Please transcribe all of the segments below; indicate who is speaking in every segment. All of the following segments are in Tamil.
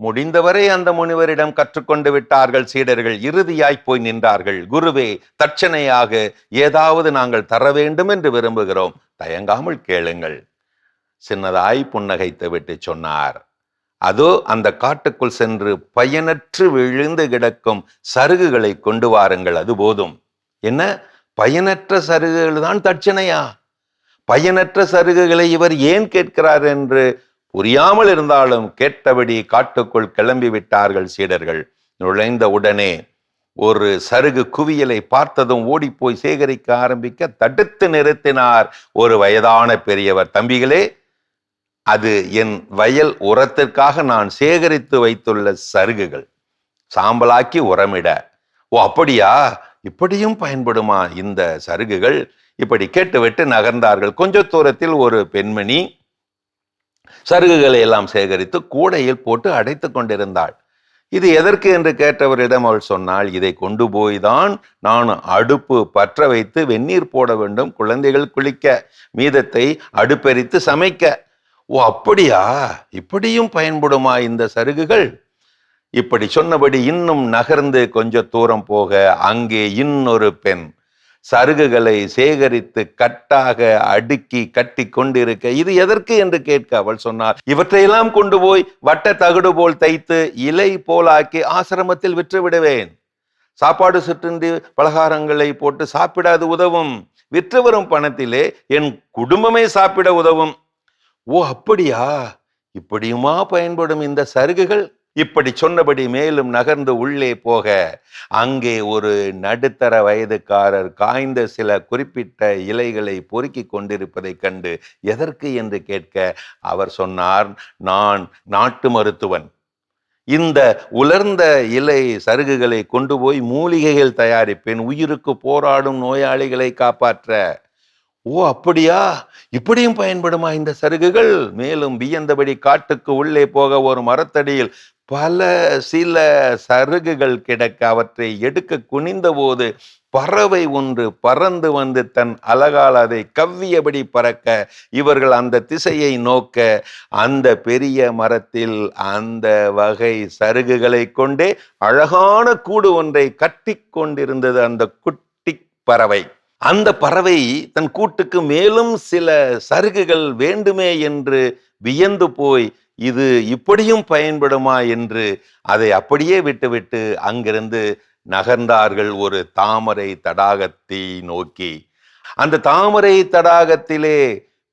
Speaker 1: முடிந்தவரை அந்த முனிவரிடம் கற்றுக்கொண்டு விட்டார்கள் சீடர்கள். இறுதியாய் போய் நின்றார்கள். குருவே, தட்சணையாக ஏதாவது நாங்கள் தர வேண்டும் என்று விரும்புகிறோம், தயங்காமல் கேளுங்கள். சின்னதாய் புன்னகைத்து விட்டு சொன்னார், அதோ அந்த காட்டுக்குள் சென்று பயனற்று விழுந்து கிடக்கும் சருகுகளை கொண்டு வாருங்கள், அது போதும். என்ன, பயனற்ற சருகுகள் தான் தட்சணையா? பயனற்ற சருகுகளை இவர் ஏன் கேட்கிறார் என்று புரியாமல் இருந்தாலும் கேட்டபடி காட்டுக்குள் கிளம்பி விட்டார்கள் சீடர்கள். நுழைந்த உடனே ஒரு சருகு குவியலை பார்த்ததும் ஓடிப்போய் சேகரிக்க ஆரம்பிக்க தடுத்து நிறுத்தினார் ஒரு வயதான பெரியவர். தம்பிகளே, அது என் வயல் உரத்திற்காக நான் சேகரித்து வைத்துள்ள சருகுகள், சாம்பலாக்கி உரமிட. ஓ அப்படியா, இப்படியும் பயன்படுமா இந்த சருகுகள்? இப்படி கேட்டுவிட்டு நகர்ந்தார்கள். கொஞ்ச தூரத்தில் ஒரு பெண்மணி சருகுகளை எல்லாம் சேகரித்து கூடையில் போட்டு அடைத்து கொண்டிருந்தாள். இது எதற்கு என்று கேட்டவரிடம் அவள் சொன்னாள், இதை கொண்டு போய்தான் நான் அடுப்பு பற்ற வைத்து வெந்நீர் போட வேண்டும், குழந்தைகள் குளிக்க, மீதத்தை அடுப்பெரித்து சமைக்க. ஓ அப்படியா, இப்படியும் பயன்படுமா இந்த சருகுகள்? இப்படி சொன்னபடி இன்னும் நகர்ந்து கொஞ்ச தூரம் போக அங்கே இன்னொரு பெண் சருகுகளை சேகரித்து கட்டாக அடுக்கி கட்டி கொண்டிருக்க, இது எதற்கு என்று கேட்க அவள் சொன்னார், இவற்றையெல்லாம் கொண்டு போய் வட்ட தகடு போல் தைத்து இலை போலாக்கி ஆசிரமத்தில் விற்று விடுவேன். சாப்பாடு சிற்றுண்டி பலகாரங்களை போட்டு சாப்பிடாது உதவும். விற்று வரும் பணத்திலே என் குடும்பமே சாப்பிட உதவும். ஓ அப்படியா, இப்படியுமா பயன்படும் இந்த சருகுகள்? இப்படி சொன்னபடி மேலும் நகர்ந்து உள்ளே போக அங்கே ஒரு நடுத்தர வயதுக்காரர் காய்ந்த சில குறிப்பிட்ட இலைகளை பொறுக்கி கொண்டிருப்பதை கண்டு எதற்கு என்று கேட்க அவர் சொன்னார், நான் நாட்டு மருத்துவன், இந்த உலர்ந்த இலை சருகுகளை கொண்டு போய் மூலிகைகள் தயாரிப்பேன், உயிருக்கு போராடும் நோயாளிகளை காப்பாற்ற. ஓ அப்படியா, இப்படியும் பயன்படுமா இந்த சருகுகள்? மேலும் வியந்தபடி காட்டுக்கு உள்ளே போக ஒரு மரத்தடியில் சில சருகுகள் கிடக்க அவற்றை எடுக்க குனிந்த போது பறவை ஒன்று பறந்து வந்து தன் அலகால் அதை கவ்வியபடி பறக்க இவர்கள் அந்த திசையை நோக்க அந்த பெரிய மரத்தில் அந்த வகை சருகுகளை கொண்டே அழகான கூடு ஒன்றை கட்டி கொண்டிருந்தது அந்த குட்டி பறவை. அந்த பறவை தன் கூட்டுக்கு மேலும் சில சருகுகள் வேண்டுமே என்று வியந்து போய் இது இப்படியும் பயன்படுமா என்று அதை அப்படியே விட்டுவிட்டு அங்கிருந்து நகர்ந்தார்கள் ஒரு தாமரை தடாகத்தை நோக்கி. அந்த தாமரை தடாகத்திலே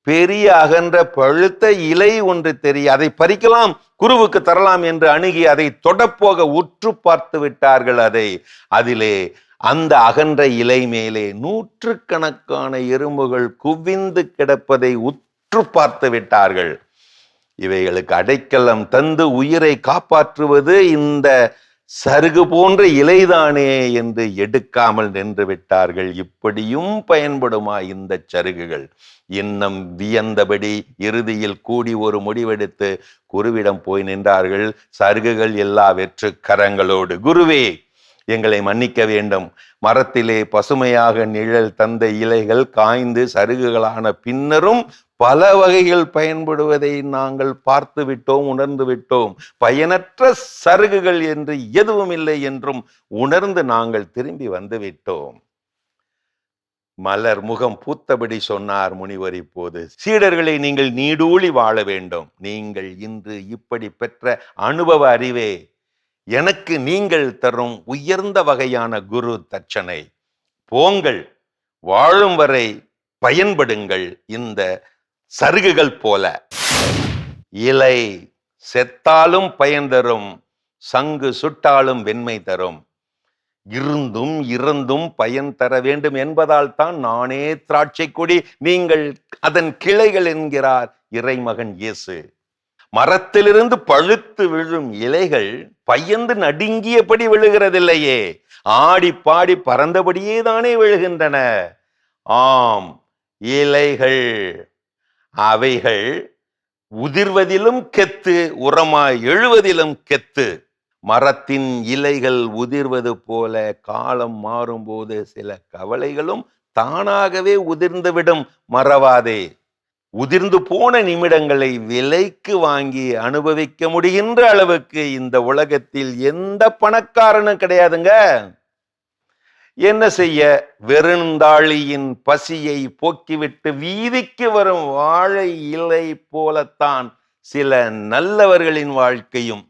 Speaker 1: பெரிய அகன்ற பழுத்த இலை ஒன்று தெரிய, அதை பறிக்கலாம், குருவுக்கு தரலாம் என்று அணுகி அதை தொடப்போக உற்று பார்த்து விட்டார்கள். அதிலே அந்த அகன்ற இலை மேலே நூற்றுக்கணக்கான எறும்புகள் குவிந்து கிடப்பதை உற்று பார்த்து விட்டார்கள். இவைகளுக்கு அடைக்கலம் தந்து உயிரை காப்பாற்றுவது இந்த சருகு போன்ற இலைதானே என்று எடுக்காமல் நின்று விட்டார்கள். இப்படியும் பயன்படுமா இந்த சருகுகள்? இன்னும் வியந்தபடி இறுதியில் கூடி ஒரு முடிவெடுத்து குருவிடம் போய் நின்றார்கள் சருகுகள் எல்லா வெற்று கரங்களோடு. குருவே, எங்களை மன்னிக்க வேண்டும், மரத்திலே பசுமையாக நிழல் தந்த இலைகள் காய்ந்து சருகுகளான பின்னரும் பல வகைகள் பயன்படுவதை நாங்கள் பார்த்து விட்டோம், உணர்ந்து விட்டோம். பயனற்ற சருகுகள் என்று எதுவும் இல்லை என்றும் உணர்ந்து நாங்கள் திரும்பி வந்து விட்டோம். மலர் முகம் பூத்தபடி சொன்னார் முனிவர். இப்போது சீடர்களை நீங்கள் நீடூழி வாழ வேண்டும். நீங்கள் இன்று இப்படி பெற்ற அனுபவ அறிவே எனக்கு நீங்கள் தரும் உயர்ந்த வகையான குரு தட்சணை. போங்கள், வாழும் வரை பயன்படுங்கள் இந்த சருகுகள் போல. இலை செத்தாலும் பயன் தரும், சங்கு சுட்டாலும் வெண்மை தரும். இருந்தும் இறந்தும் பயன் தர வேண்டும் என்பதால் தான் நானே திராட்சை கொடி, நீங்கள் அதன் கிளைகள் என்கிறார் இறைமகன் இயேசு. மரத்திலிருந்து பழுத்து விழும் இலைகள் பயந்து நடுங்கியபடி விழுகிறதில்லையே, ஆடி பாடி பறந்தபடியே தானே விழுகின்றன. ஆம், இலைகள் அவைகள் உதிர்வதிலும் கெத்து, உரமாய் எழுவதிலும் கெத்து. மரத்தின் இலைகள் உதிர்வது போல காலம் மாறும்போது சில கவலைகளும் தானாகவே உதிர்ந்துவிடும், மறவாதே. உதிர்ந்து போன நிமிடங்களை விலைக்கு வாங்கி அனுபவிக்க முடிகின்ற அளவுக்கு இந்த உலகத்தில் எந்த பணக்காரனும் கிடையாதுங்க. என்ன செய்ய, வெறுந்தாளியின் பசியை போக்கிவிட்டு வீதிக்கு வரும் வாழை இலை போலத்தான் சில நல்லவர்களின் வாழ்க்கையும்.